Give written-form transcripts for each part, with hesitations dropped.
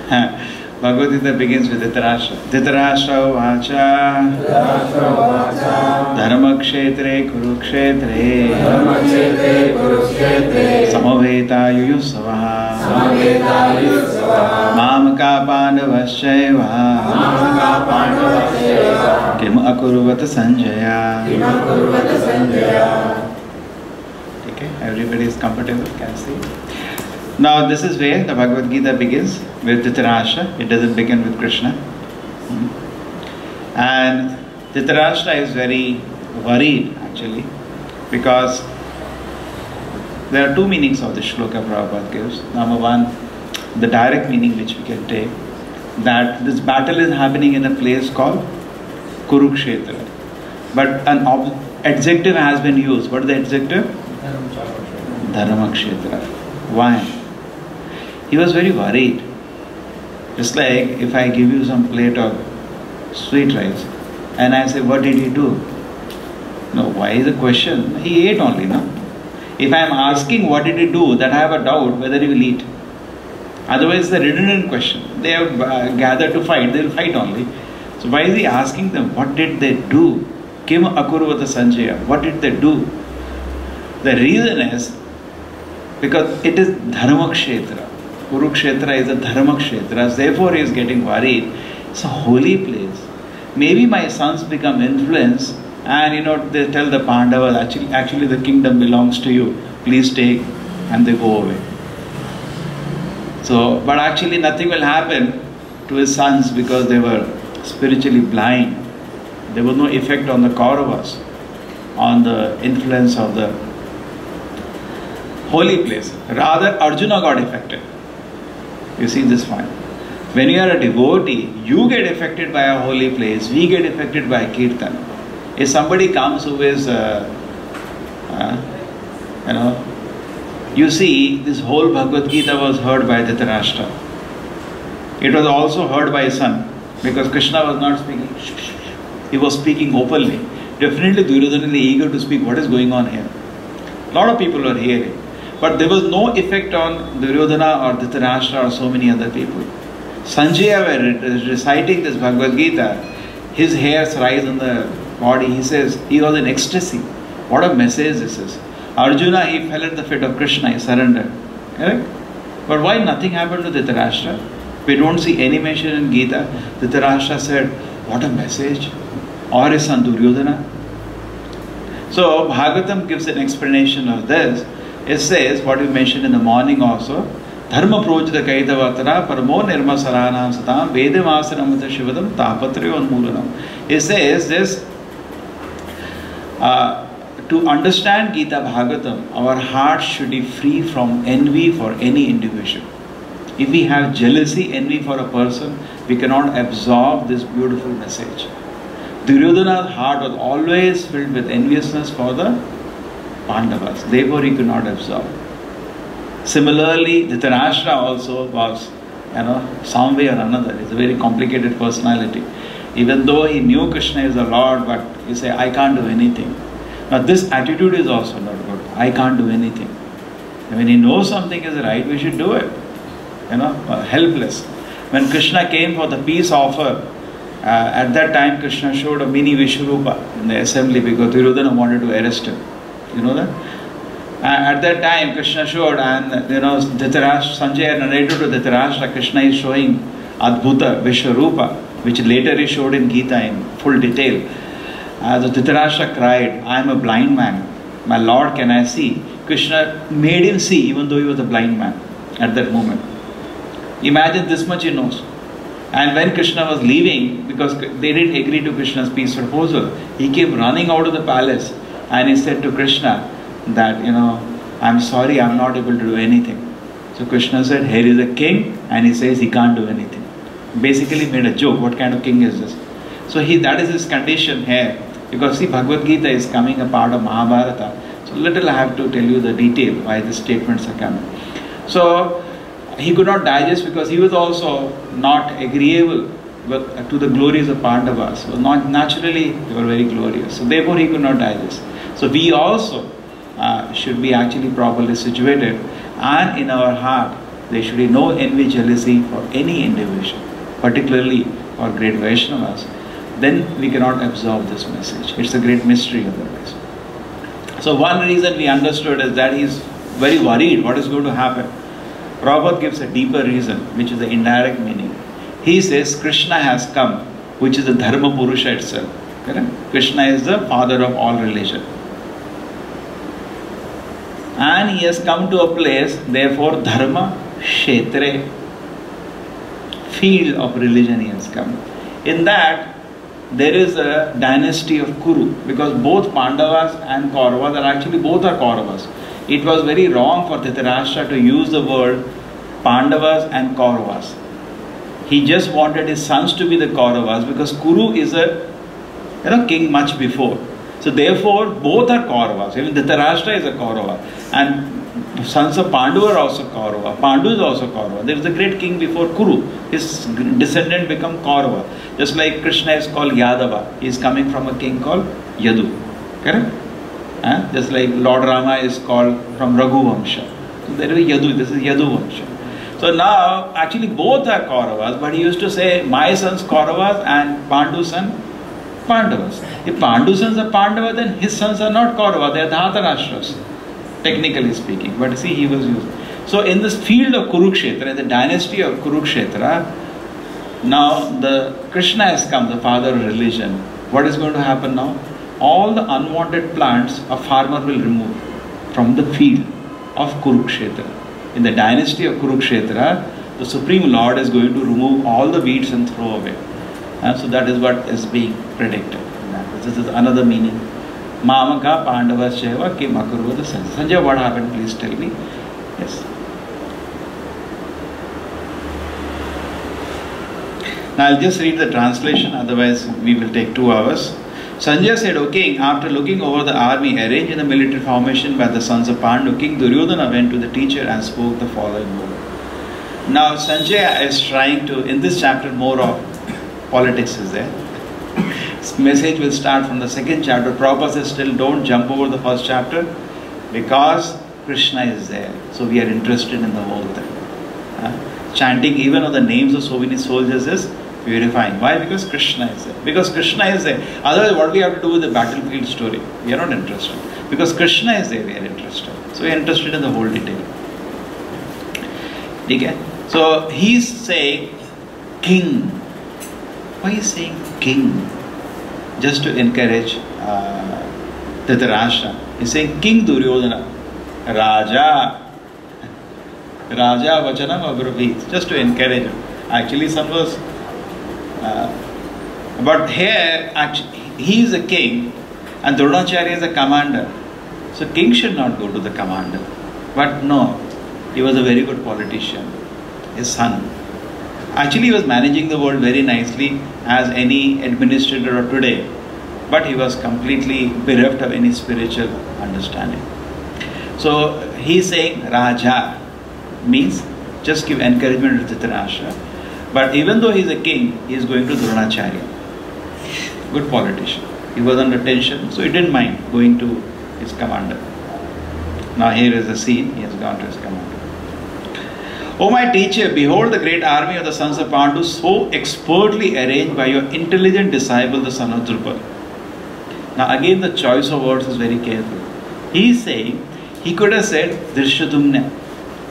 Bhagavad Gita begins with Dhritarashtra. Dhritarashtra vacha dharmakshetre kurukshetre samaveta yuyusavaha mamaka pandavasyaiva kim akurvata sanjaya. Okay, everybody is comfortable, can see. Now this is where the Bhagavad Gita begins, with Dhritarashtra. It doesn't begin with Krishna. And Dhritarashtra is very worried actually, because there are two meanings of the shloka Prabhupada gives. Number one, the direct meaning which we can take, that this battle is happening in a place called Kurukshetra. But an adjective has been used. What is the adjective? Dharmakshetra. Why? He was very worried. Just like if I give you some plate of sweet rice and I say, what did he do? No, why is the question? He ate only, no? If I am asking what did he do, then I have a doubt whether he will eat. Otherwise, the redundant question. They have gathered to fight, they will fight only. So why is he asking them, what did they do? Kim akurvata sanjaya. What did they do? The reason is because it is Dharmakshetra. Kurukshetra is a Dharmakshetra. Therefore he is getting worried. It's a holy place. Maybe my sons become influenced and they tell the Pandavas, actually the kingdom belongs to you. Please take, and they go away. So, but actually nothing will happen to his sons because they were spiritually blind. There was no effect on the Kauravas, on the influence of the holy place. Rather, Arjuna got affected. You see this point. When you are a devotee, you get affected by a holy place. We get affected by Kirtan. If somebody comes who is, you see, this whole Bhagavad Gita was heard by Dhritarashtra. It was also heard by his son, because Krishna was not speaking. He was speaking openly. Definitely Duryodhana is eager to speak what is going on here. A lot of people were hearing. But there was no effect on Duryodhana or Dhritarashtra or so many other people. Sanjaya, were reciting this Bhagavad Gita, his hairs rise on the body. He says, he was in ecstasy. What a message this is. Arjuna, he fell at the feet of Krishna, he surrendered. Correct? But why nothing happened to Dhritarashtra? We don't see any mention in Gita. Dhritarashtra said, what a message. Or his son Duryodhana. So Bhagavatam gives an explanation of this. It says, what we mentioned in the morning also, Dharma projita kaitavatara paramo nirma saranam satam vedamasana mata shivadam tapatriyo anmulanam. It says this, to understand Gita Bhagavatam, our heart should be free from envy for any individual. If we have jealousy, envy for a person, we cannot absorb this beautiful message. Duryodhana's heart was always filled with enviousness for the Pandavas. Therefore, he could not absorb. Similarly, Dhritarashtra also was, some way or another, is a very complicated personality. Even though he knew Krishna is the Lord, but he said, I can't do anything. Now, this attitude is also not good. I can't do anything. When he knows something is right, we should do it. Helpless. When Krishna came for the peace offer, at that time Krishna showed a mini Vishwarupa in the assembly because Duryodhana wanted to arrest him. You know that? At that time Krishna showed, and Dhritarashtra, Sanjaya narrated to Dhritarashtra, Krishna is showing Adbhuta Vishwarupa, which later he showed in Gita in full detail. So Dhritarashtra cried, I am a blind man. My Lord, can I see? Krishna made him see even though he was a blind man at that moment. Imagine this much he knows. And when Krishna was leaving, because they didn't agree to Krishna's peace proposal, he came running out of the palace and he said to Krishna that, I'm sorry, I'm not able to do anything. So Krishna said, here is a king, and he says he can't do anything. Basically made a joke. What kind of king is this? So that is his condition here. Because see, Bhagavad Gita is coming a part of Mahabharata. So little I have to tell you the detail why the statements are coming. So he could not digest because he was also not agreeable to the glories of Pandavas. So not naturally they were very glorious. So therefore he could not digest. So we also should be actually properly situated, and in our heart There should be no envy, jealousy for any individual, particularly for great Vaishnavas. Then we cannot absorb this message. It's a great mystery otherwise. So one reason we understood is that he's very worried what is going to happen. Prabhupada gives a deeper reason, which is the indirect meaning. He says Krishna has come, which is the Dharma Purusha itself. Correct? Krishna is the father of all religion. And he has come to a place, therefore Dharma Kshetre, field of religion he has come. In that, there is a dynasty of Kuru, because both Pandavas and Kauravas are actually, both are Kauravas. It was very wrong for Dhritarashtra to use the word Pandavas and Kauravas. He just wanted his sons to be the Kauravas, because Kuru is a king much before. So therefore, both are Kauravas. Even Dhritarashtra is a Kaurava. And sons of Pandu are also Kaurava. Pandu is also Kaurava. There is a great king before Kuru. His descendant become Kaurava. Just like Krishna is called Yadava. He is coming from a king called Yadu. Correct? Just like Lord Rama is called from Raghu Vamsha. So there is Yadu. This is Yadu Vamsha. So now, actually both are Kauravas. But he used to say, my sons Kauravas and Pandu's son Pandavas. If Pandu's sons are Pandava, then his sons are not Kaurava. They are Dhritarashtra's, technically speaking. But see, he was used. So in this field of Kurukshetra, in the dynasty of Kurukshetra, now the Krishna has come, the father of religion. What is going to happen now? All the unwanted plants a farmer will remove from the field of Kurukshetra. In the dynasty of Kurukshetra, the Supreme Lord is going to remove all the weeds and throw away. So that is what is being predicted. This is another meaning. Mamaka Pandavas Sheva Kim Akurvada Sanjay. Sanjay, what happened? Please tell me. Yes. Now I'll just read the translation, otherwise we will take 2 hours. Sanjay said, O king, after looking over the army arranged in a military formation by the sons of Pandu, King Duryodhana went to the teacher and spoke the following word. Now Sanjay is trying to, in this chapter, more of politics is there. This message will start from the 2nd chapter. Prabhupada says still don't jump over the 1st chapter, because Krishna is there. So we are interested in the whole thing. Chanting even of the names of so many soldiers is purifying. Why? Because Krishna is there. Because Krishna is there. Otherwise, what we have to do with the battlefield story? We are not interested. Because Krishna is there, we are interested. So we are interested in the whole detail. Okay? So he's saying king. Why is he saying king? Just to encourage Dhritarashtra. He's saying King Duryodhana. Raja. Raja Vachanam Abravit. Just to encourage him. Actually, some was. But here, actually, he is a king and Dronacharya is a commander. So king should not go to the commander. But no, he was a very good politician. His son. Actually, he was managing the world very nicely as any administrator of today. But he was completely bereft of any spiritual understanding. So he is saying Raja means just give encouragement to Dhritarashtra. But even though he is a king, he is going to Dronacharya. Good politician. He was under tension, so he didn't mind going to his commander. Now here is the scene. He has gone to his commander. O my teacher, behold the great army of the sons of Pandu, so expertly arranged by your intelligent disciple, the son of Drupad. Now again the choice of words is very careful. He is saying, he could have said Drishyadyumna.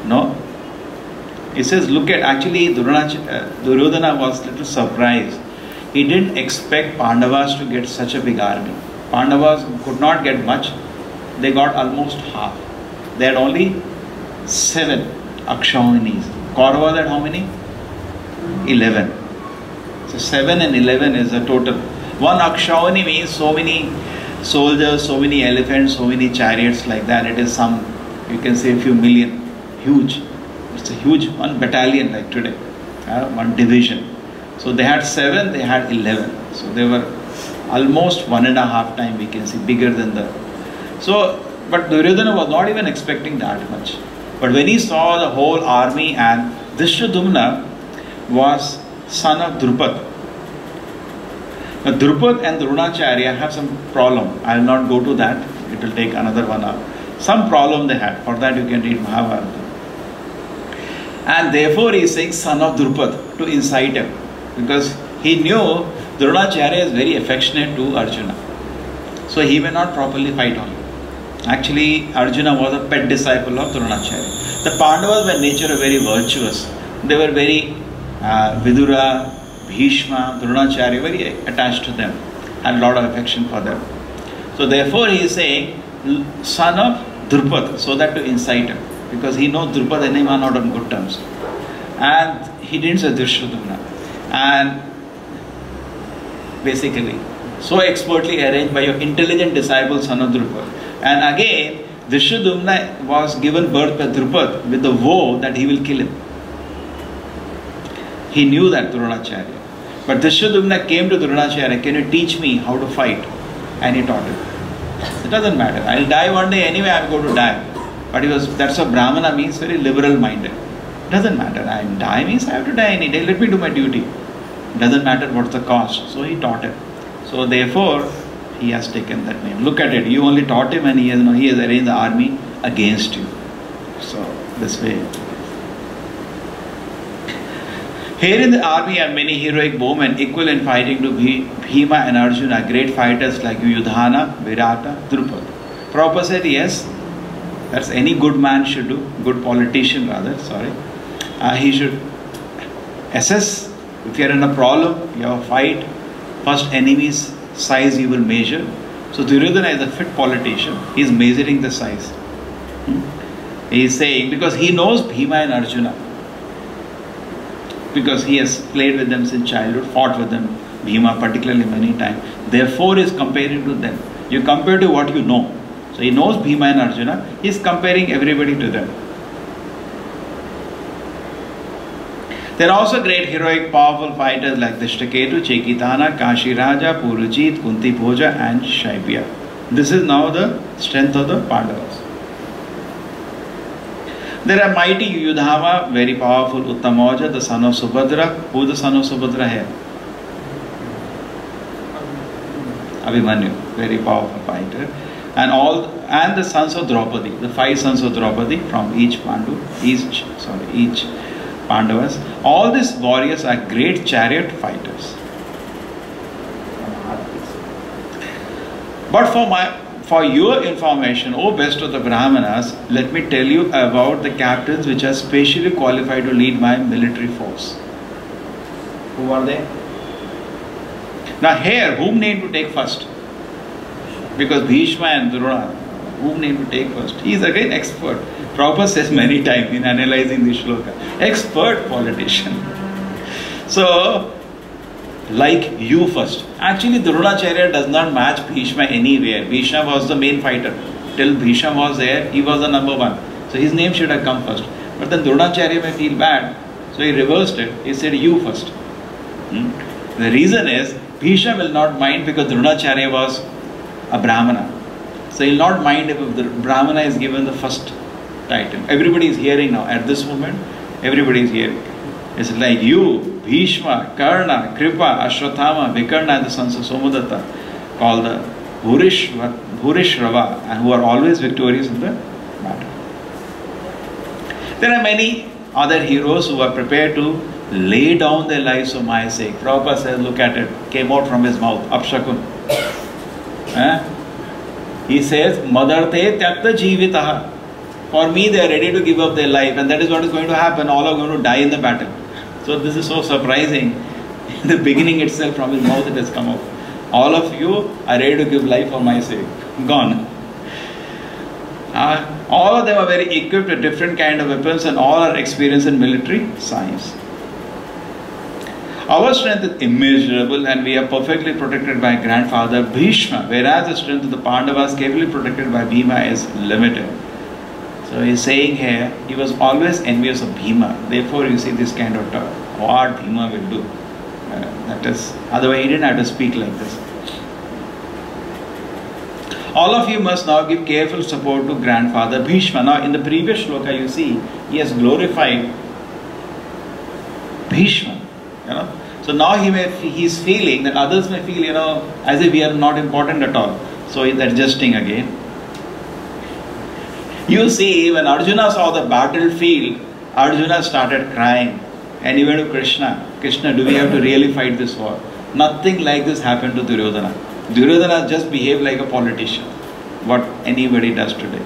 No. He says, look at, actually Duryodhana was a little surprised. He didn't expect Pandavas to get such a big army. Pandavas could not get much. They got almost half. They had only 7 Akshauhinis. Kauravas had how many? 11. So 7 and 11 is the total. One Akshauhini means so many soldiers, so many elephants, so many chariots like that. It is some, you can say a few million. Huge. It's a huge, one battalion like today. One division. So they had 7, they had 11. So they were almost 1.5 times, we can see, bigger than the... So, but Duryodhana was not even expecting that much. But when he saw the whole army, and Drishyadyumna was son of Drupad. Now Drupad and Dronacharya have some problem. I will not go to that. It will take another 1 hour. Some problem they had. For that you can read Mahabharata. And therefore he is saying son of Drupad to incite him. Because he knew Dronacharya is very affectionate to Arjuna. So he may not properly fight on him. Actually, Arjuna was a pet disciple of Dronacharya. The Pandavas by nature are very virtuous. They were very Vidura, Bhishma, Dronacharya, very attached to them. Had a lot of affection for them. So therefore he is saying son of Drupad, so that to incite him. Because he knows Drupad and him are not on good terms. And he didn't say Drishtadyumna. And basically, so expertly arranged by your intelligent disciple son of Drupad. And again, Drishtadyumna was given birth by Drupad with the vow that he will kill him. He knew that Dronacharya. But Drishtadyumna came to Dronacharya, can you teach me how to fight? And he taught him. It doesn't matter. I'll die one day anyway, I'm going to die. But that's what Brahmana means, very liberal minded. Doesn't matter. I'll die means I have to die any day. Let me do my duty. Doesn't matter what's the cost. So he taught him. So therefore, he has taken that name. Look at it. You only taught him and he has arranged the army against you. So this way. Here in the army are many heroic bowmen equal in fighting to Bhima and Arjuna, great fighters like Yudhana, Virata, Drupad. Prabhupada said yes, that's any good man should do, good politician rather, sorry. He should assess, if you are in a problem, you have a fight, first enemy's size you will measure. So Duryodhana is a fit politician, he is measuring the size. He is saying, because he knows Bhima and Arjuna, because he has played with them since childhood, fought with them, Bhima particularly many times. Therefore he is comparing to them. You compare to what you know. So he knows Bhima and Arjuna, he is comparing everybody to them. There are also great heroic powerful fighters like Drishtaketu, Chekitana, Kashi Raja, Purujit, Kunti Bhoja and Shaibya. This is now the strength of the Pandavas. There are mighty Yudhama, very powerful Uttamoja, the son of Subhadra. Who the son of Subhadra here? Abhimanyu, very powerful fighter. And the sons of Draupadi, the 5 sons of Draupadi from each Pandavas. All these warriors are great chariot fighters. But for your information, O best of the Brahmanas, let me tell you about the captains which are specially qualified to lead my military force. Who are they? Now here, whom name to take first? Because Bhishma and Drona, whom name to take first? He is again expert. Prabhupada says many times in analyzing this shloka. Expert politician. So, like you first. Actually, Dronacharya does not match Bhishma anywhere. Bhishma was the main fighter. Till Bhishma was there, he was the number 1. So his name should have come first. But then Dronacharya may feel bad. So he reversed it. He said you first. The reason is, Bhishma will not mind because Dronacharya was a Brahmana. So he will not mind if the Brahmana is given the first title. Everybody is hearing now. At this moment, everybody is hearing. It's like you, Bhishma, Karna, Kripa, Ashwathama, Vikarna and the sons of Somadatta, called the Bhurishrava, and who are always victorious in the battle. There are many other heroes who are prepared to lay down their lives for my sake. Prabhupada says, look at it, came out from his mouth, Apshakun. He says, Madarte Tyakta Jivitaha. For me, they are ready to give up their life, and that is what is going to happen. All are going to die in the battle. So this is so surprising. In the beginning itself, from his mouth it has come out. All of you are ready to give life for my sake. Gone. All of them are very equipped with different kind of weapons, and all are experienced in military science. Our strength is immeasurable, and we are perfectly protected by grandfather Bhishma, whereas the strength of the Pandavas, carefully protected by Bhima, is limited. So he is saying here, he was always envious of Bhima. Therefore, you see this kind of talk, what Bhima will do. That is, otherwise he didn't have to speak like this. All of you must now give careful support to grandfather Bhishma. Now, in the previous shloka, you see, he has glorified Bhishma. So now he is feeling that others may feel, as if we are not important at all. So he is adjusting again. You see, when Arjuna saw the battlefield, Arjuna started crying and he went to Krishna. Krishna, do we have to really fight this war? Nothing like this happened to Duryodhana. Duryodhana just behaved like a politician. What anybody does today.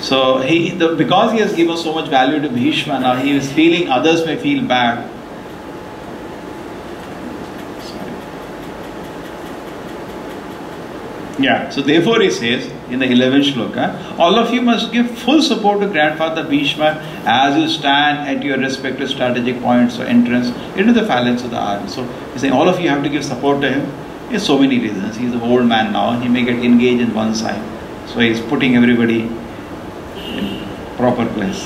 So because he has given so much value to Bhishma, now he is feeling others may feel bad. Yeah, so therefore he says in the 11th shloka, all of you must give full support to grandfather Bhishma as you stand at your respective strategic points or entrance into the phalanx of the army. So he's saying all of you have to give support to him. There's so many reasons. He's an old man now. He may get engaged in one side. So he's putting everybody in proper place.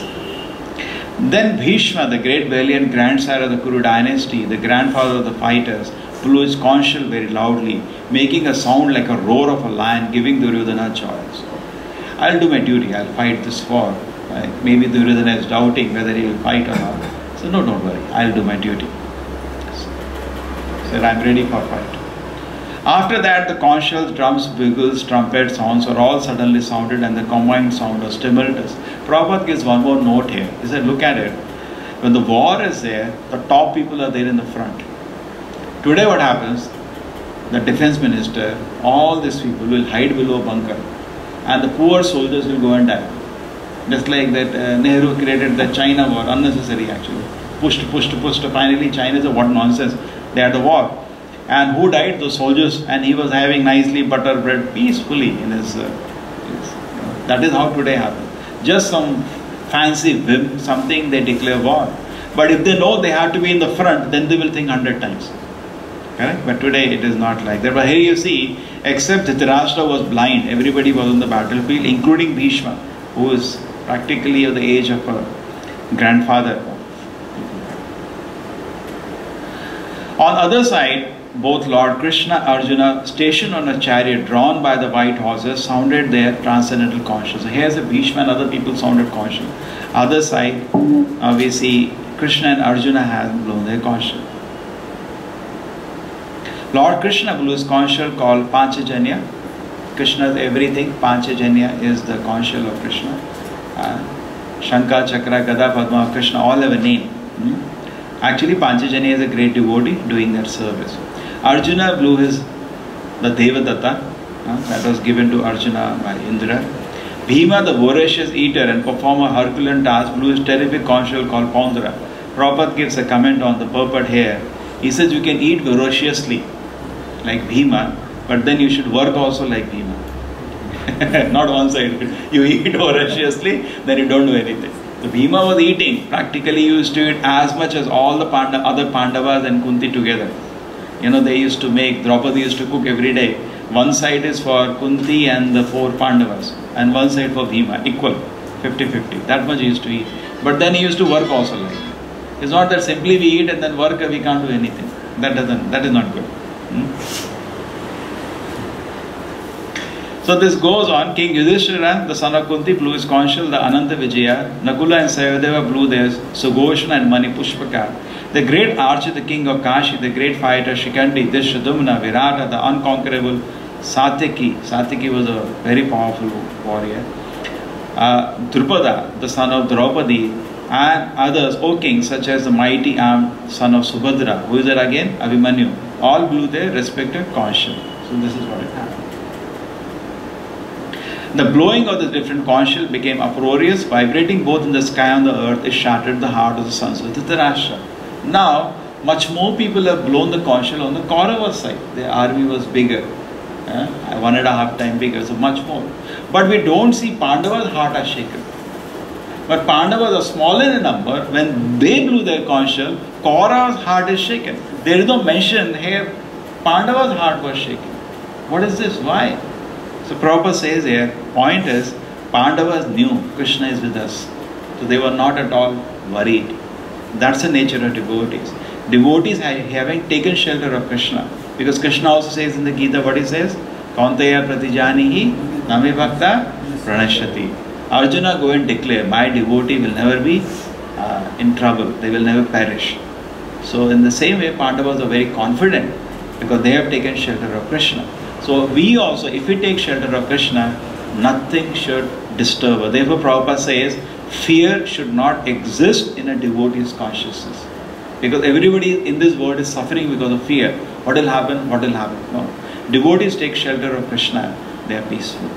Then Bhishma, the great valiant grandsire of the Kuru dynasty, the grandfather of the fighters, blew his conch shell very loudly, making a sound like a roar of a lion, giving Duryodhana joy. So, I'll do my duty, I'll fight this war. Maybe Duryodhana is doubting whether he will fight or not. So, no, don't worry, I'll do my duty. Said, I'm ready for fight. After that, the conch shells, drums, bugles, trumpet sounds were all suddenly sounded and the combined sound was tumultuous. Prabhupada gives one more note here. He said, look at it. When the war is there, the top people are there in the front. Today what happens, the defense minister, all these people will hide below a bunker and the poor soldiers will go and die. Just like that Nehru created the China war, unnecessary actually. Pushed. Finally China said, what nonsense, they had the war. And who died? Those soldiers. And he was having nicely butter bread peacefully in his that is how today happens. Just some fancy whim, something they declare war. But if they know they have to be in the front, then they will think 100 times. Correct? But today it is not like that. But here you see, except Dhritarashtra was blind, everybody was on the battlefield, including Bhishma, who is practically of the age of a grandfather. On other side, both Lord Krishna and Arjuna, stationed on a chariot drawn by the white horses, sounded their transcendental conch shell. So here's a Bhishma and other people sounded conch shell. Other side, we see Krishna and Arjuna have blown their conch shell. Lord Krishna blew his conch shell called Panchajanya. Krishna is everything. Panchajanya is the conch shell of Krishna. Shankha, Chakra, Gada, Padma, Krishna all have a name. Actually, Panchajanya is a great devotee doing that service. Arjuna blew the Devadatta, that was given to Arjuna by Indra. Bhima, the voracious eater and performer Herculean task, blew his terrific conch shell called Paundra. Prabhupada gives a comment on the purport here. He says you can eat voraciously like Bhima, but then you should work also like Bhima. Not one side. You eat voraciously, then you don't do anything. So Bhima was eating. Practically he used to eat as much as all the other Pandavas and Kunti together. You know, they used to make, Draupadi used to cook every day. One side is for Kunti and the 4 Pandavas, and one side for Bhima, equal, 50-50. That much he used to eat. But then he used to work also like that. It's not that simply we eat and then work, we can't do anything. That is not good. So this goes on. King Yudhishthira, the son of Kunti, blew his conch shell, the Ananta Vijaya. Nakula and Sayadeva blew theirs, Sughosthana and Mani Pushpaka. The great archer, the king of Kashi, the great fighter Shikandi, Drishadumna, Virata, the unconquerable Satyaki. Satyaki was a very powerful warrior. Drupada, the son of Draupadi, and others, O king, such as the mighty armed son of Subhadra. Who is there again? Abhimanyu. All blew their respective conch shell. So this is what it happened. The blowing of the different conch shell became uproarious, vibrating both in the sky and the earth. It shattered the heart of the sons of Dhritarashtra. Now, much more people have blown the conch shell on the Kaurava side. The army was bigger, 1.5 times bigger, so much more. But we don't see Pandava's heart are shaken. But Pandavas are smaller in number. When they blew their conch shell, Kaurava's heart is shaken. There is no mention here, Pandava's heart was shaken. What is this? Why? So Prabhupada says here, point is, Pandavas knew Krishna is with us. So they were not at all worried. That's the nature of devotees. Devotees having taken shelter of Krishna. Because Krishna also says in the Gita, what he says? Kaunteya pratijanihi name bhakta pranashyati. Arjuna, go and declare, my devotee will never be in trouble. They will never perish. So in the same way, Pandavas are very confident because they have taken shelter of Krishna. So we also, if we take shelter of Krishna, nothing should disturb us. Therefore Prabhupada says, Fear should not exist in a devotee's consciousness. Because everybody in this world is suffering because of fear. What will happen? What will happen? No. Devotees take shelter of Krishna. They are peaceful.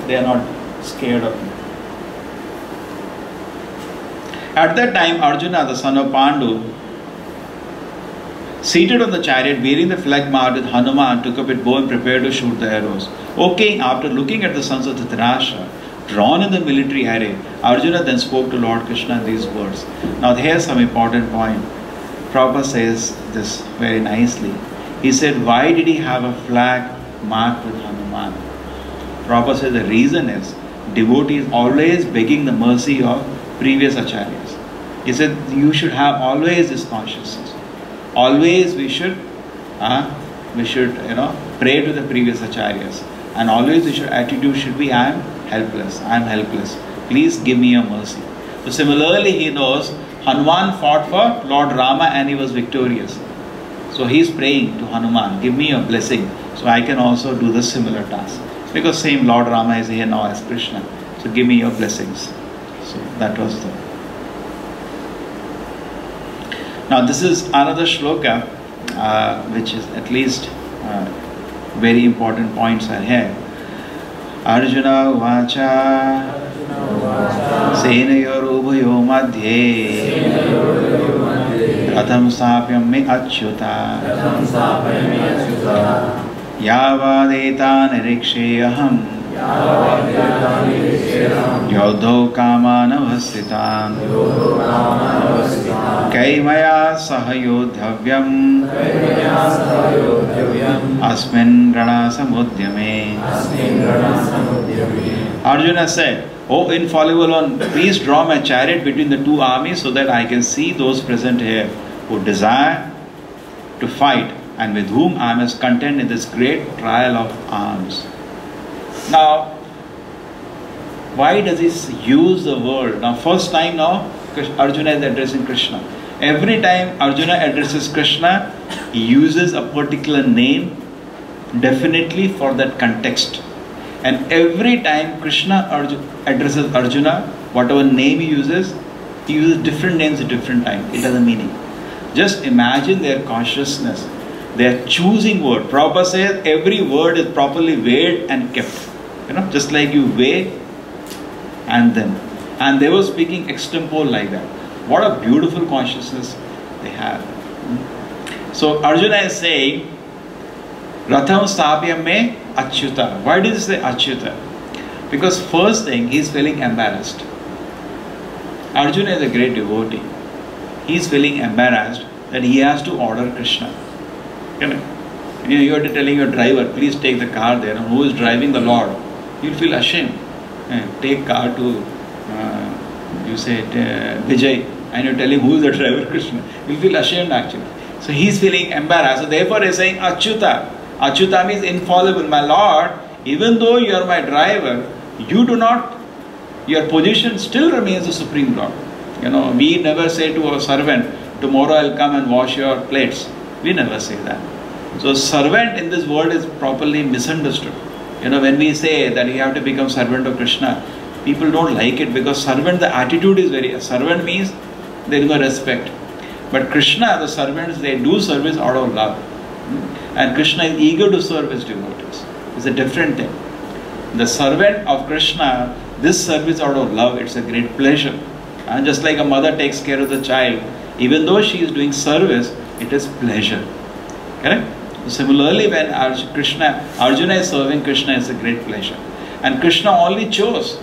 They are not scared of him. At that time, Arjuna, the son of Pandu, seated on the chariot, bearing the flag marked with Hanuman, took up his bow and prepared to shoot the arrows. O king, after looking at the sons of Dhritarashtra, drawn in the military array, Arjuna then spoke to Lord Krishna in these words. Now here's some important point. Prabhupada says this very nicely. He said, why did he have a flag marked with Hanuman? Prabhupada says the reason is, devotees always begging the mercy of previous acharyas. He said, you should have always this consciousness. Always we should pray to the previous acharyas. And always our attitude should be, I am helpless. Please give me your mercy. So similarly, he knows Hanuman fought for Lord Rama and he was victorious. So he is praying to Hanuman, give me your blessing so I can also do the similar task. Because same Lord Rama is here now as Krishna. So give me your blessings. So that was the... Now this is another shloka which is at least very important points are here. Arjuna vacha senayor ubhayo madhye ratham sapyam me achyuta yavadeta niriksheyaham yodho kamanavasitan kaimaya sahayodhavyam asmin rana samudyame. Arjuna said, O infallible one, please draw my chariot between the two armies so that I can see those present here who desire to fight and with whom I must contend in this great trial of arms. Now, why does he use the word? Now, first time now, Arjuna is addressing Krishna. Every time Arjuna addresses Krishna, he uses a particular name definitely for that context. And every time Krishna addresses Arjuna, whatever name he uses different names at different times. It has a meaning. Just imagine their consciousness. They are choosing word. Prabhupada says every word is properly weighed and kept. Just like you weigh and then. And they were speaking extempore like that. What a beautiful consciousness they have. So Arjuna is saying, Ratham Stapyam me Achyuta. Why did he say Achyuta? Because first thing, he is feeling embarrassed. Arjuna is a great devotee. He is feeling embarrassed that he has to order Krishna. You are telling your driver, please take the car there. And who is driving the Lord? You'll feel ashamed. Take car to, you say, Vijay, and you tell him who is the driver, Krishna. You'll feel ashamed actually. So he is feeling embarrassed. So therefore he is saying Achyuta. Achyuta means infallible. My Lord, even though you are my driver, you do not, your position still remains the Supreme Lord. We never say to a servant, tomorrow I'll come and wash your plates. We never say that. So servant in this world is properly misunderstood. When we say that you have to become servant of Krishna, people don't like it because servant, the attitude is servant means there is no respect. But Krishna, the servants, they do service out of love. And Krishna is eager to serve his devotees. It's a different thing. The servant of Krishna, this service out of love, it's a great pleasure. And just like a mother takes care of the child, even though she is doing service, it is pleasure. Correct? Similarly, when Arjuna is serving Krishna, it's a great pleasure. And Krishna only chose.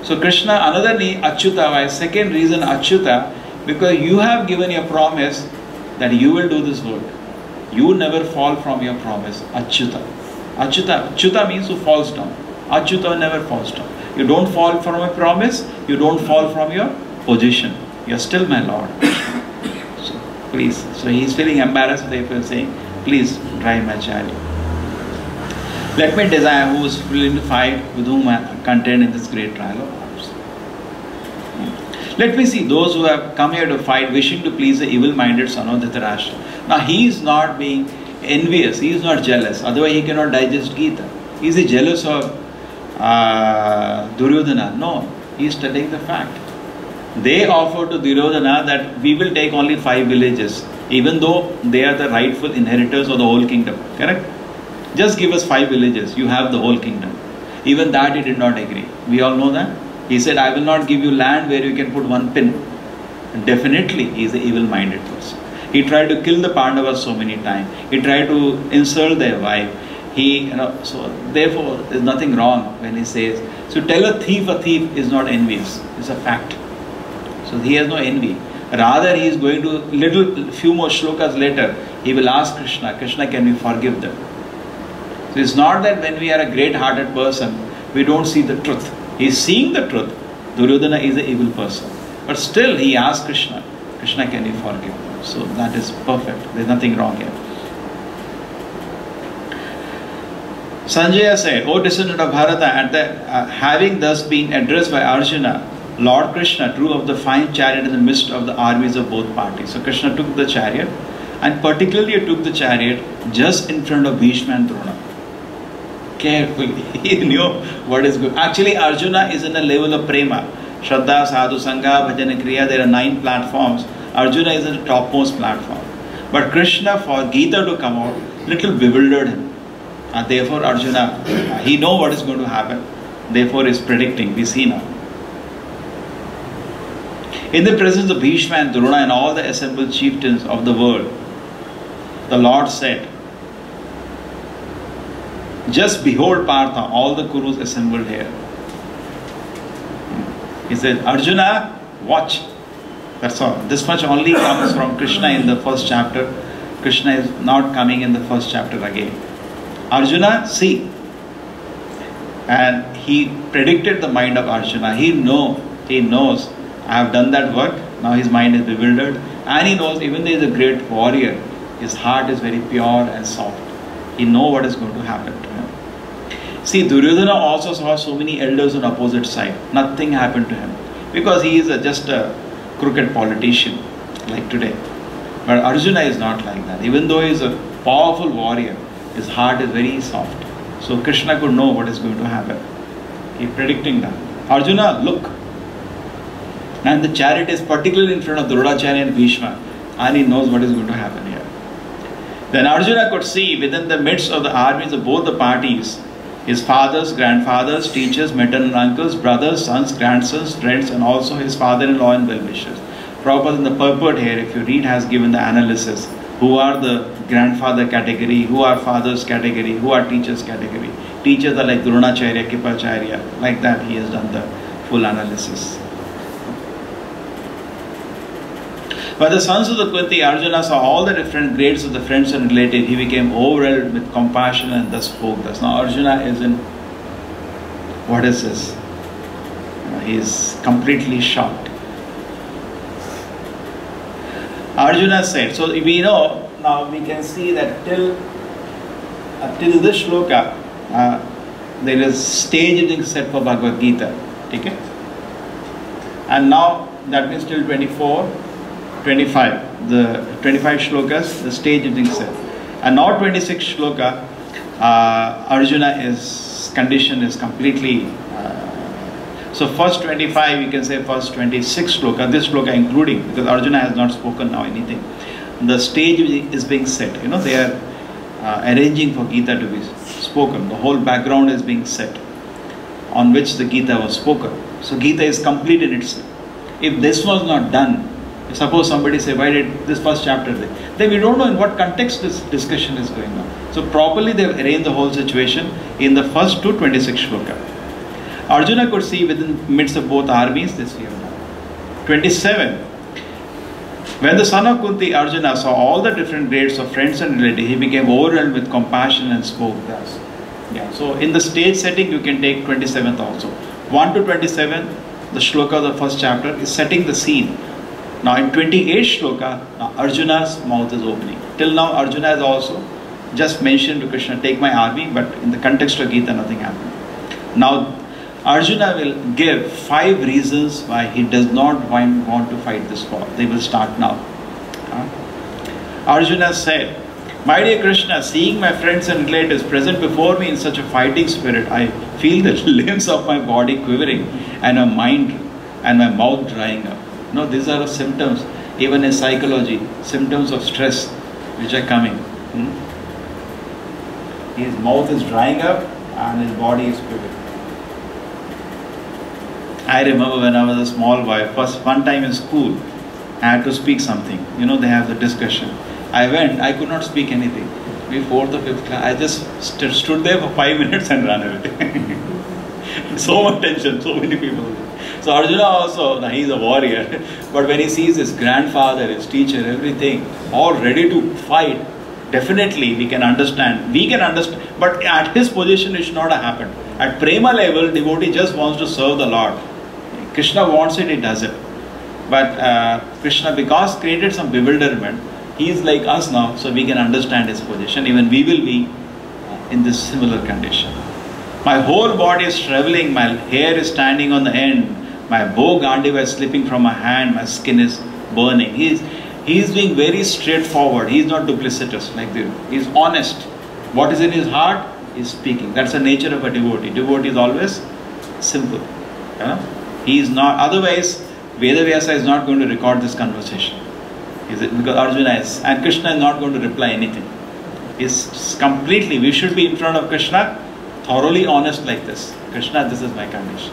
So Krishna, another name, Achyuta. Why? Second reason Achyuta, because you have given your promise that you will do this work. You never fall from your promise. Achyuta. Achyuta means who falls down. Achyuta never falls down. You don't fall from a promise. You don't fall from your position. You are still my Lord. So please. So he is feeling embarrassed. Therefore saying, please drive my chariot. Let me desire who is willing to fight, with whom I contend in this great trial of arms. Let me see those who have come here to fight, wishing to please the evil-minded son of Dhritarashtra. Now he is not being envious, he is not jealous, otherwise he cannot digest Gita. Is he jealous of Duryodhana? No. He is telling the fact. They offer to Duryodhana that we will take only 5 villages, even though they are the rightful inheritors of the whole kingdom. Correct? Just give us 5 villages, you have the whole kingdom. Even that he did not agree. We all know that. He said, I will not give you land where you can put 1 pin. And definitely he is an evil-minded person. He tried to kill the Pandavas so many times. He tried to insult their wife. So therefore there is nothing wrong when he says, so tell a thief is not envious. It's a fact. So he has no envy. Rather he is going to, few more shlokas later, he will ask Krishna, Krishna, can you forgive them? So it's not that when we are a great-hearted person, we don't see the truth. He is seeing the truth. Duryodhana is an evil person. But still he asks Krishna, Krishna, can you forgive them? So that is perfect. There is nothing wrong here. Sanjaya said, O descendant of Bharata, having thus been addressed by Arjuna, Lord Krishna drew up the fine chariot in the midst of the armies of both parties. So Krishna took the chariot, and particularly he took the chariot just in front of Bhishma and Drona. Carefully, he knew what is good. Actually, Arjuna is in a level of prema. Shraddha, Sadhu, Sangha, Bhajana, Kriya, there are 9 platforms. Arjuna is in the topmost platform. But Krishna, for Gita to come out, little bewildered him. And therefore Arjuna, he knows what is going to happen. Therefore is predicting. We see now. In the presence of Bhishma and Drona and all the assembled chieftains of the world, the Lord said, just behold Partha, all the Kurus assembled here. He said, Arjuna, watch. That's all. This much only comes from Krishna in the first chapter. Krishna is not coming in the first chapter again. Arjuna, see. And he predicted the mind of Arjuna. He knows, I have done that work. Now his mind is bewildered. And he knows even though he is a great warrior, his heart is very pure and soft. He knows what is going to happen to him. See, Duryodhana also saw so many elders on opposite side. Nothing happened to him. Because he is just a crooked politician like today. But Arjuna is not like that. Even though he is a powerful warrior, his heart is very soft. So Krishna could know what is going to happen. He is predicting that. Arjuna, look. And the chariot is particularly in front of Drodacharya and Bhishma. And he knows what is going to happen here. Then Arjuna could see within the midst of the armies of both the parties, his fathers, grandfathers, teachers, maternal uncles, brothers, sons, grandsons, friends, and also his father-in-law and well-wishers. Prabhupada in the purport here, if you read, has given the analysis. Who are the grandfather category, who are fathers category, who are teachers category. Teachers are like Dronacharya, Kripacharya. Like that he has done the full analysis. By the sons of the Kunti, Arjuna saw all the different grades of the friends and relatives. He became overwhelmed with compassion and thus spoke thus. Now Arjuna is in, what is this? He is completely shocked. Arjuna said, so we know, now we can see that till this shloka, there is stage being set for Bhagavad Gita. Okay? And now that means till 25, the 25 shlokas, the stage is being set. And now 26 shloka, Arjuna's condition is completely, so first 25, you can say first 26 shloka, this shloka including, because Arjuna has not spoken now anything. The stage is being set, they are arranging for Gita to be spoken. The whole background is being set on which the Gita was spoken. So Gita is complete in itself. If this was not done, suppose somebody say, why did this first chapter? Then we don't know in what context this discussion is going on. So properly they have arranged the whole situation in the first 26 shloka. Arjuna could see within the midst of both armies, this we have done. 27. When the son of Kunti, Arjuna, saw all the different grades of friends and relatives, he became overwhelmed with compassion and spoke thus. Yeah. So in the stage setting, you can take 27th also. 1 to 27, the shloka of the first chapter is setting the scene. Now in 28 shloka, Arjuna's mouth is opening. Till now Arjuna has also just mentioned to Krishna, take my army, but in the context of Gita nothing happened. Now Arjuna will give 5 reasons why he does not want to fight this war. They will start now. Arjuna said, My dear Krishna, seeing my friends and relatives present before me in such a fighting spirit, I feel the limbs of my body quivering and my mind and my mouth drying up. No, these are the symptoms, even in psychology, symptoms of stress which are coming. His mouth is drying up and his body is quivering. I remember when I was a small boy, one time in school, I had to speak something. You know, they have the discussion. I went, I could not speak anything. We 4th or 5th class, I just stood there for 5 minutes and ran away. So much tension, so many people. So Arjuna also, now he's a warrior, but when he sees his grandfather, his teacher, everything, all ready to fight, definitely we can understand. But at his position it should not have happened. At prema level, devotee just wants to serve the Lord. Krishna wants it, he does it. But Krishna, because created some bewilderment, he is like us now, so we can understand his position. Even we will be in this similar condition. My whole body is traveling, my hair is standing on the end, my bow gandiva is slipping from my hand, my skin is burning. He is being very straightforward. He is not duplicitous like this. He is honest. What is in his heart is speaking. That's the nature of a devotee. Devotee is always simple. He is not, otherwise Vedavyasa is not going to record this conversation. Is it because Arjuna is, and Krishna is not going to reply anything. Is completely, we should be in front of Krishna, thoroughly honest like this. Krishna, this is my condition.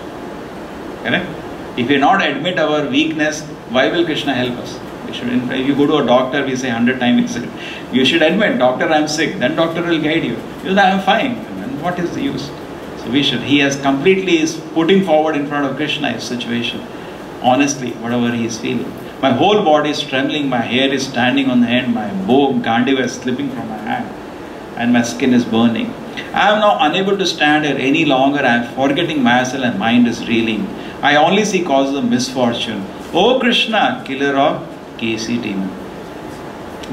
Correct? If we not admit our weakness, why will Krishna help us? We should, if you go to a doctor, we say 100 times, you should admit, doctor, I am sick. Then doctor will guide you. You say, I am fine. And what is the use? So we should, he has completely is putting forward in front of Krishna his situation. Honestly, whatever he is feeling. My whole body is trembling, my hair is standing on the end, my bow gandiva is slipping from my hand, and my skin is burning. I am now unable to stand here any longer. I am forgetting myself and mind is reeling. I only see causes of misfortune. Oh Krishna, killer of Kesi demon.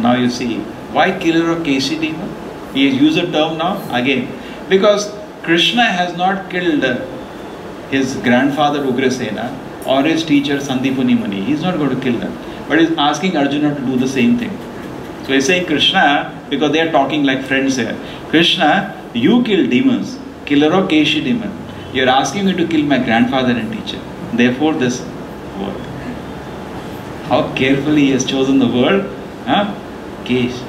Now you see, why killer of Kesi demon? He has used a term now again. Because Krishna has not killed his grandfather Ugrasena or his teacher Sandipuni Muni. He is not going to kill them. But he is asking Arjuna to do the same thing. So he is saying, Krishna, because they are talking like friends here. Krishna, you kill demons, killer of Keshi demon. You are asking me to kill my grandfather and teacher. Therefore this word. How carefully he has chosen the word. Kesh.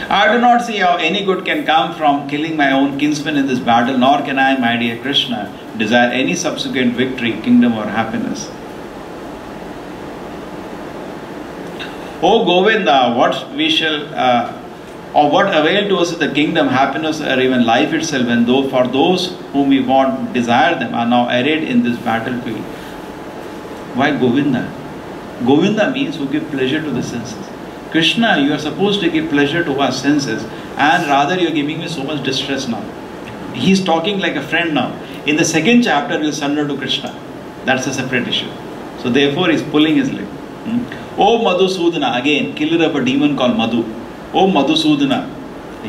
I do not see how any good can come from killing my own kinsman in this battle, nor can I, my dear Krishna, desire any subsequent victory, kingdom or happiness. O Govinda, what we shall, or what avail to us is the kingdom, happiness, or even life itself, and though for those whom we want, desire them, are now arrayed in this battlefield. Why Govinda? Govinda means who give pleasure to the senses. Krishna, you are supposed to give pleasure to our senses, and rather you are giving me so much distress now. He is talking like a friend now. In the second chapter, we will surrender to Krishna. That's a separate issue. So therefore, he is pulling his leg. Oh Madhusudana, again, killer of a demon called Madhu. Oh Madhusudana,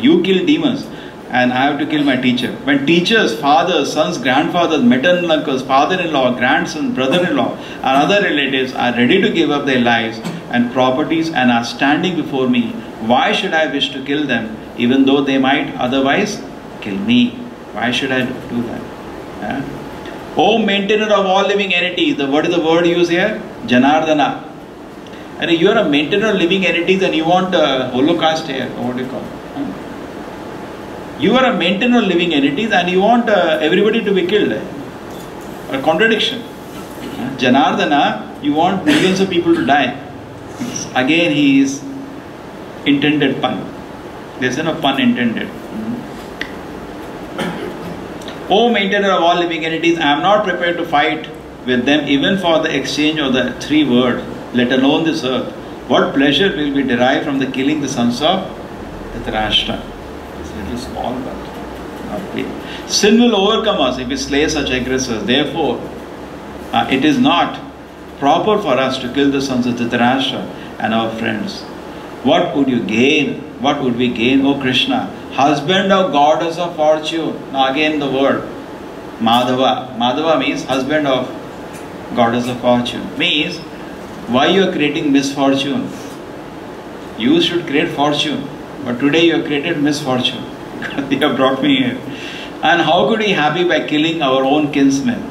you kill demons and I have to kill my teacher. When teachers, fathers, sons, grandfathers, maternal uncles, father-in-law, grandson, brother-in-law and other relatives are ready to give up their lives and properties and are standing before me, why should I wish to kill them even though they might otherwise kill me? Why should I do that? Oh maintainer of all living entities, what is the word used here? Janardana. And you are a maintainer of living entities and you want a holocaust here, what do you call it? You are a maintainer of living entities and you want everybody to be killed. A contradiction. Janardana, you want millions of people to die. Again he is intended pun. There is no pun intended. O maintainer of all living entities, I am not prepared to fight with them even for the exchange of the three words, let alone this earth. What pleasure will be derived from the killing the sons of Dhritarashtra? It's a little small, but not big. Sin will overcome us if we slay such aggressors. Therefore, it is not proper for us to kill the sons of Dhritarashtra and our friends. What would you gain? What would we gain, O Krishna? Husband of goddess of fortune. Now again the word Madhava. Madhava means husband of goddess of fortune. Means Why you are creating misfortune? You should create fortune. But today you have created misfortune. You have brought me here. And how could we be happy by killing our own kinsmen?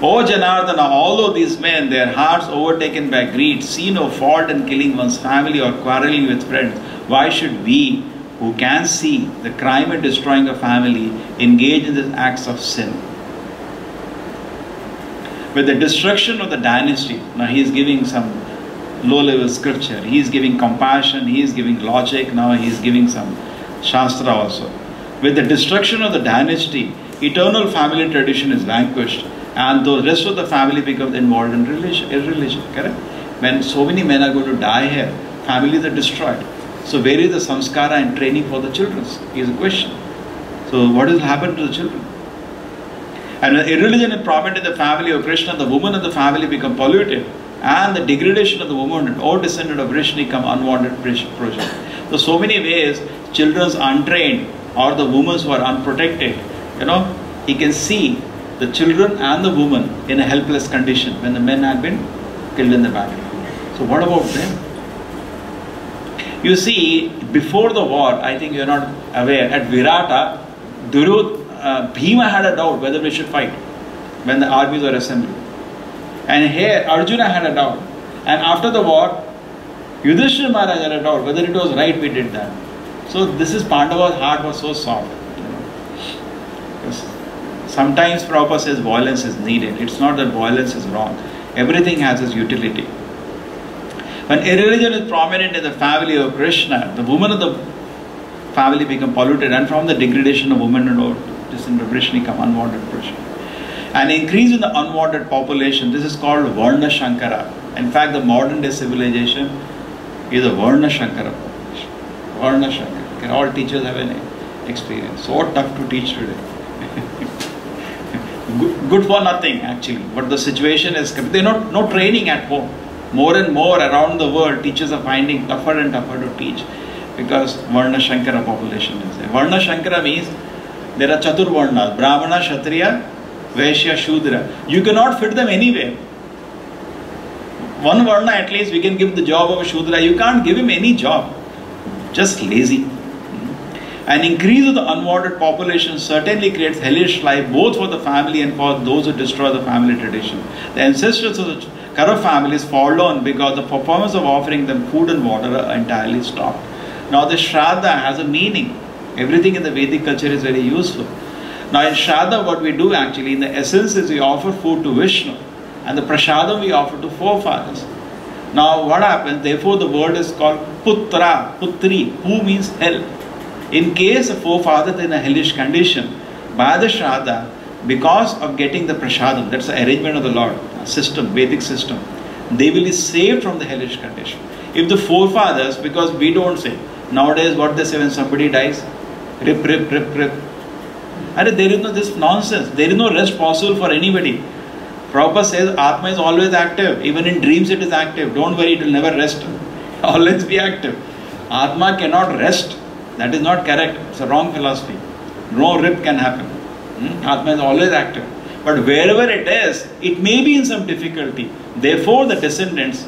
O Janardana, although these men, their hearts overtaken by greed, see no fault in killing one's family or quarreling with friends, why should we, who can see the crime in destroying a family, engage in these acts of sin? With the destruction of the dynasty, now he is giving some low-level scripture, he is giving compassion, he is giving logic, now he is giving some Shastra also. With the destruction of the dynasty, eternal family tradition is vanquished, and the rest of the family becomes involved in irreligion, correct? When so many men are going to die here, families are destroyed. So where is the samskara and training for the children? Is a question. So what will happen to the children? And when irreligion is prominent in the family of Krishna, the women of the family become polluted, and the degradation of the woman or descendant of Vrishni come unwanted project. So many ways, children's untrained or the women who are unprotected, he can see the children and the woman in a helpless condition when the men had been killed in the battle. So what about them? You see, before the war, I think you are not aware, at Virata, Bhima had a doubt whether we should fight when the armies were assembled. And here Arjuna had a doubt. And after the war, Yudhishthira Maharaj had a doubt whether it was right we did that. So this is Pandava's heart was so soft. Sometimes Prabhupada says violence is needed. It's not that violence is wrong. Everything has its utility. When irreligion is prominent in the family of Krishna, the women of the family become polluted, and from the degradation of women and all, this in Vrishni come unwanted pressure. An increase in the unwanted population, this is called Varna Shankara. In fact, the modern day civilization is a Varna Shankara population. Varna Shankara. All teachers have an experience. So tough to teach today. Good for nothing actually. But the situation is, there is no training at home. More and more around the world, teachers are finding tougher and tougher to teach because Varna Shankara population is there. Varna Shankara means there are Chatur Varnas, Brahmana, Kshatriya, Vaishya, Shudra. You cannot fit them anywhere. One Varna at least we can give the job of a Shudra. You can't give him any job. Just lazy. An increase of the unwanted population certainly creates hellish life both for the family and for those who destroy the family tradition. The ancestors of the Kara families fall down because the performance of offering them food and water are entirely stopped. Now the Shraddha has a meaning. Everything in the Vedic culture is very useful. Now in Shraddha what we do actually in the essence is we offer food to Vishnu and the Prasadam we offer to forefathers. Now what happens? Therefore the word is called Putra, Putri. Pu means hell. In case a forefather is in a hellish condition, by the Shraddha, because of getting the Prasadam, that's the arrangement of the Lord, system, Vedic system, they will be saved from the hellish condition. If the forefathers, because we don't say, nowadays what they say when somebody dies, rip, rip, rip, rip. And there is no this nonsense, there is no rest possible for anybody. Prabhupada says Atma is always active, even in dreams it is active, don't worry, it will never rest, always be active. Atma cannot rest. That is not correct. It's a wrong philosophy. No rip can happen. Atma is always active. But wherever it is, it may be in some difficulty. Therefore, the descendants,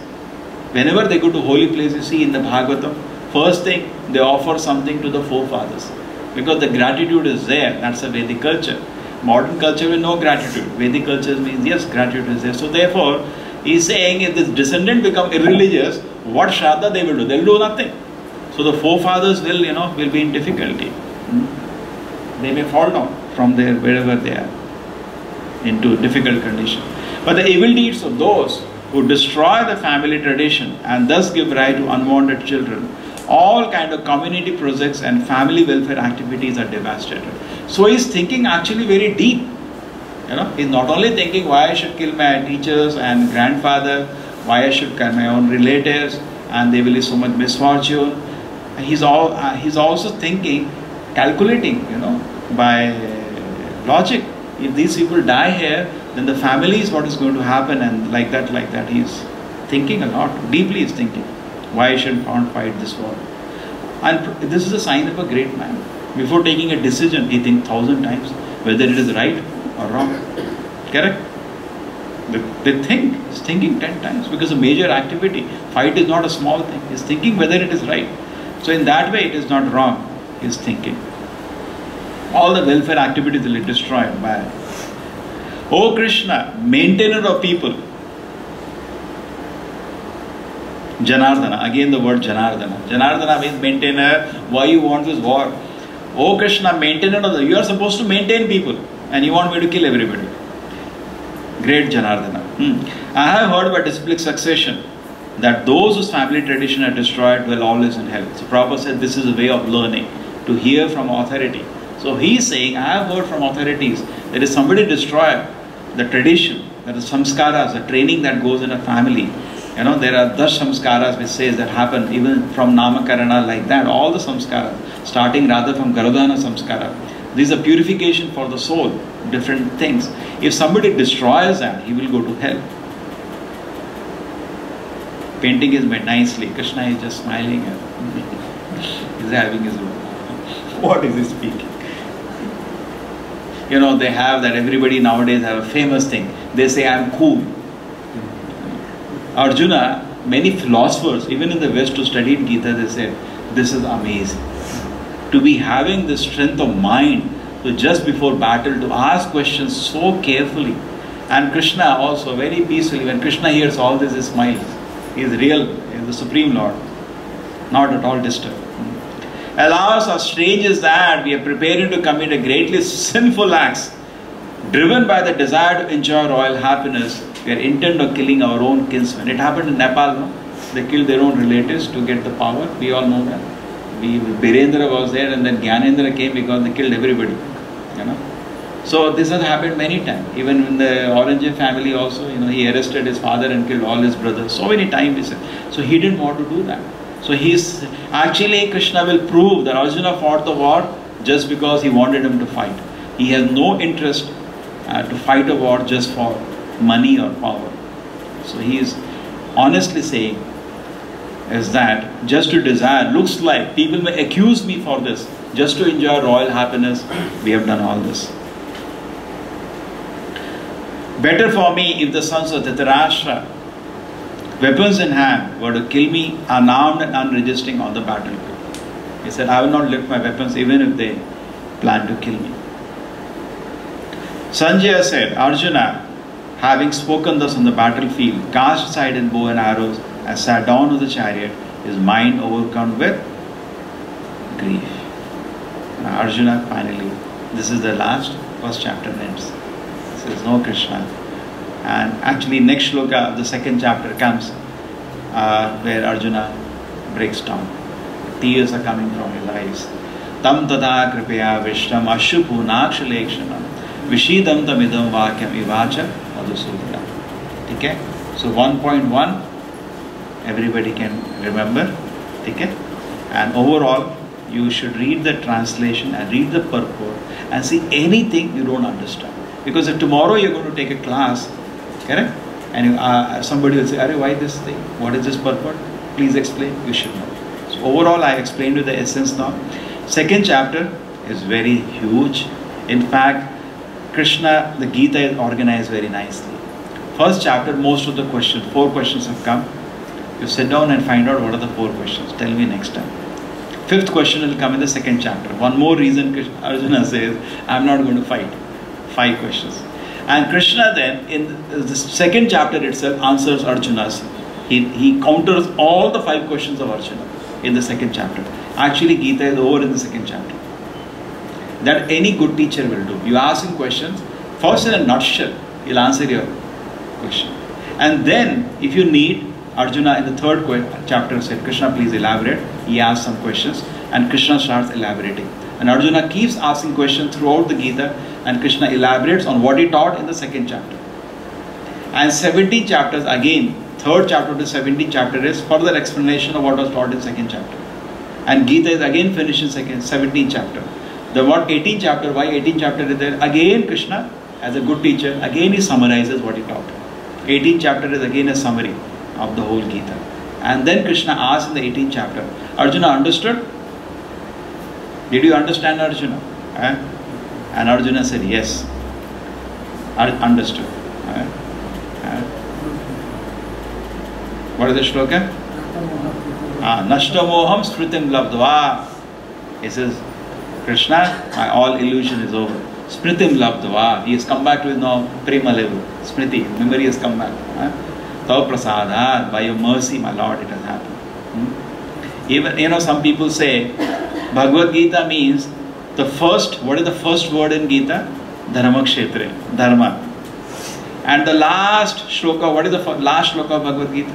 whenever they go to holy place, you see in the Bhagavatam, first thing, they offer something to the forefathers. Because the gratitude is there. That's a Vedic culture. Modern culture will no gratitude. Vedic culture means, yes, gratitude is there. So therefore, he is saying, if this descendant become irreligious, what Shraddha they will do? They will do nothing. So the forefathers will, will be in difficulty. They may fall down from there, wherever they are, into difficult condition. But the evil deeds of those who destroy the family tradition and thus give rise to unwanted children, all kind of community projects and family welfare activities are devastated. So he is thinking actually very deep. He is not only thinking why I should kill my teachers and grandfather, why I should kill my own relatives, and there will be so much misfortune. He's also thinking, calculating, by logic. If these people die here, then the family is what is going to happen, and like that. He's thinking a lot, deeply he's thinking, why I should not fight this war. And this is a sign of a great man. Before taking a decision, he thinks 1,000 times whether it is right or wrong. Correct? They think, he's thinking 10 times because a major activity. Fight is not a small thing. He's thinking whether it is right. So in that way, it is not wrong. He's thinking. All the welfare activities will be destroyed by. O Krishna, maintainer of people. Janardana, again the word Janardana. Janardana means maintainer. Why you want this war? O Krishna, maintainer of the. You are supposed to maintain people, and you want me to kill everybody. Great Janardana. I have heard by disciplic succession that those whose family tradition are destroyed will always in hell. So Prabhupada said this is a way of learning, to hear from authority. So he is saying, I have heard from authorities that if somebody destroy the tradition, that is samskaras, the training that goes in a family. You know, there are dash samskaras which says that happen even from namakarana, like that, all the samskaras, starting rather from Garudana samskara. These are purification for the soul, different things. If somebody destroys that, he will go to hell. Painting is made nicely. Krishna is just smiling. He's having his own. What is he speaking? You know, they have that, everybody nowadays have a famous thing. They say, I am cool. Arjuna, many philosophers, even in the West who studied Gita, they said, this is amazing. To be having the strength of mind to just before battle to ask questions so carefully. And Krishna also very peacefully. When Krishna hears all this, he smiles. He is real, he is the Supreme Lord. Not at all disturbed. Alas, how strange is that we are preparing to commit a greatly sinful acts. Driven by the desire to enjoy royal happiness, we are intent on killing our own kinsmen. It happened in Nepal, no? They killed their own relatives to get the power. We all know that. Birendra was there and then Gyanendra came because they killed everybody. You know. So this has happened many times. Even in the Aurangzeb family also, you know, he arrested his father and killed all his brothers. So many times he said. So he didn't want to do that. So he's actually, Krishna will prove that Arjuna fought the war just because he wanted him to fight. He has no interest to fight a war just for money or power. So he is honestly saying is that just to desire, looks like people may accuse me for this, just to enjoy royal happiness, we have done all this. Better for me if the sons of Dhritarashtra, weapons in hand, were to kill me unarmed and unresisting on the battlefield. He said, I will not lift my weapons even if they plan to kill me. Sanjaya said, Arjuna, having spoken thus on the battlefield, cast aside his bow and arrows and sat down on the chariot, his mind overcome with grief. Now Arjuna finally, this is the last, first chapter ends. There is no Krishna. And actually next shloka, the second chapter comes where Arjuna breaks down. Tears are coming from his eyes. Tam tada kripaya vishtam ashubhu nakshalekshana vishidam tamidam vakyam ivacha madhusudana. Okay? So 1.1 everybody can remember. Okay? And overall you should read the translation and read the purport and see anything you don't understand. Because if tomorrow you're going to take a class, correct? And you, somebody will say, why this thing? What is this purport? Please explain. You should know. So overall, I explained you the essence now. Second chapter is very huge. In fact, Krishna, the Gita is organized very nicely. First chapter, most of the questions, 4 questions have come. You sit down and find out what are the 4 questions. Tell me next time. 5th question will come in the second chapter. One more reason Arjuna says, I'm not going to fight. 5 questions. And Krishna then, in the second chapter itself, answers Arjuna's. He counters all the 5 questions of Arjuna in the second chapter. Actually, Gita is over in the second chapter. That any good teacher will do. You ask him questions, first in a nutshell, he'll answer your question. And then, if you need, Arjuna in the third chapter said, Krishna, please elaborate. He asks some questions and Krishna starts elaborating. And Arjuna keeps asking questions throughout the Gita and Krishna elaborates on what he taught in the second chapter. And 17 chapters again, third chapter to 17th chapter is further explanation of what was taught in second chapter. And Gita is again finished in 17th chapter. The what 18th chapter, why 18th chapter is there? Again Krishna, as a good teacher, again he summarizes what he taught. 18th chapter is again a summary of the whole Gita. And then Krishna asks in the 18th chapter, Arjuna understood? Did you understand, Arjuna? And Arjuna said, yes, I understood. What is the shloka? Nashtamoham smritim labdva. He says, Krishna, my all illusion is over. Smritim labdva. He has come back to his now prema level. Smriti, memory has come back. Tav prasadat, by your mercy, my Lord, it has happened. Even, some people say, Bhagavad Gita means the first, what is the first word in Gita? Dharma kshetre, dharma. And the last shloka, what is the last shloka of Bhagavad Gita?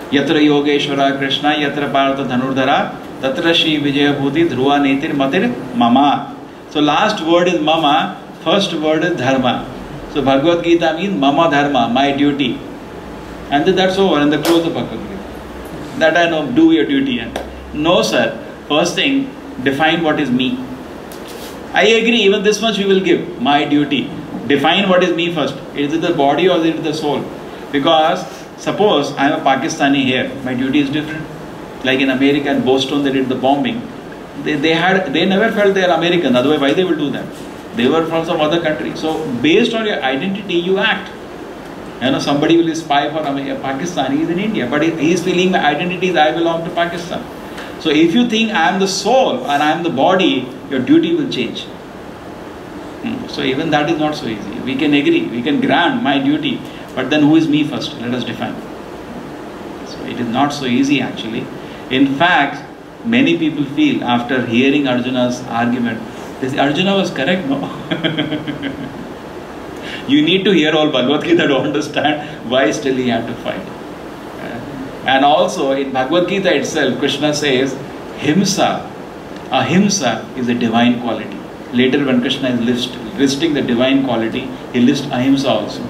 Yatra Yogeshwara Krishna, Yatra Partha Dhanurdhara, Tatra Shri Vijaya Bhuti, Dhruva Netir Matir Mama. So last word is Mama, first word is Dharma. So Bhagavad Gita means Mama Dharma, my duty. And then that's over in the close of Bhagavad Gita. That I know, do your duty. And no sir, first thing, define what is me. I agree, even this much we will give, my duty. Define what is me first. Is it the body or is it the soul? Because suppose I am a Pakistani here, my duty is different. Like in America and Boston, they did the bombing. They never felt they are American, otherwise why they will do that? They were from some other country. So based on your identity, you act. Somebody will spy for Pakistan, he is in India, but he is feeling my identity is I belong to Pakistan. So if you think I am the soul and I am the body, your duty will change. So even that is not so easy. We can agree, we can grant my duty, but then who is me first? Let us define. So it is not so easy actually. In fact, many people feel after hearing Arjuna's argument, they say, Arjuna was correct, no? You need to hear all Bhagavad Gita to understand why still he had to fight. And also in Bhagavad Gita itself, Krishna says, Himsa, ahimsa is a divine quality. Later when Krishna is listing the divine quality, he lists ahimsa also.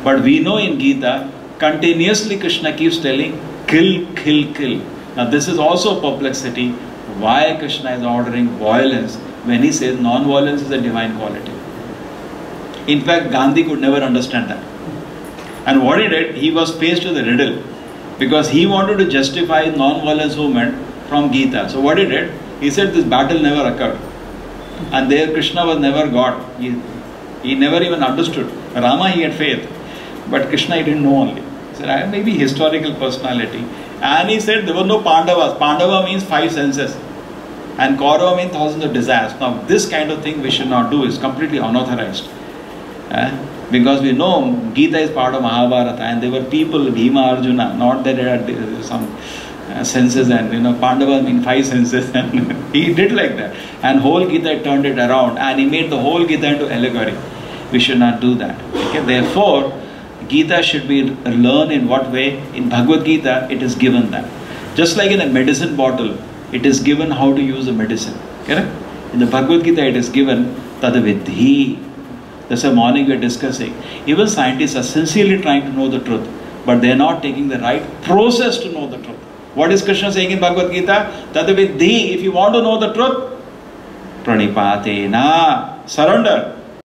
But we know in Gita, continuously Krishna keeps telling, kill, kill, kill. Now this is also perplexity. Why Krishna is ordering violence when he says non-violence is a divine quality? In fact, Gandhi could never understand that. And what he did, he was faced with a riddle. Because he wanted to justify non-violence movement from Gita. So what he did, he said this battle never occurred. And there Krishna was never God. He never even understood. Rama he had faith. But Krishna he didn't know only. He said, I am maybe historical personality. And he said there were no Pandavas. Pandava means 5 senses. And Kaurava means thousands of desires. Now this kind of thing we should not do. It's completely unauthorized. Because we know Gita is part of Mahabharata and there were people, Bhima, Arjuna, not that there are some senses and Pandava mean 5 senses and he did like that. And whole Gita turned it around and he made the whole Gita into allegory. We should not do that. Okay? Therefore, Gita should be learned in what way? In Bhagavad Gita, it is given that. Just like in a medicine bottle, it is given how to use a medicine. Correct? In the Bhagavad Gita, it is given Tadavidhi. That's why morning we are discussing. Even scientists are sincerely trying to know the truth, but they are not taking the right process to know the truth. What is Krishna saying in Bhagavad Gita? Tadavidhi. If you want to know the truth, pranipatena. Surrender.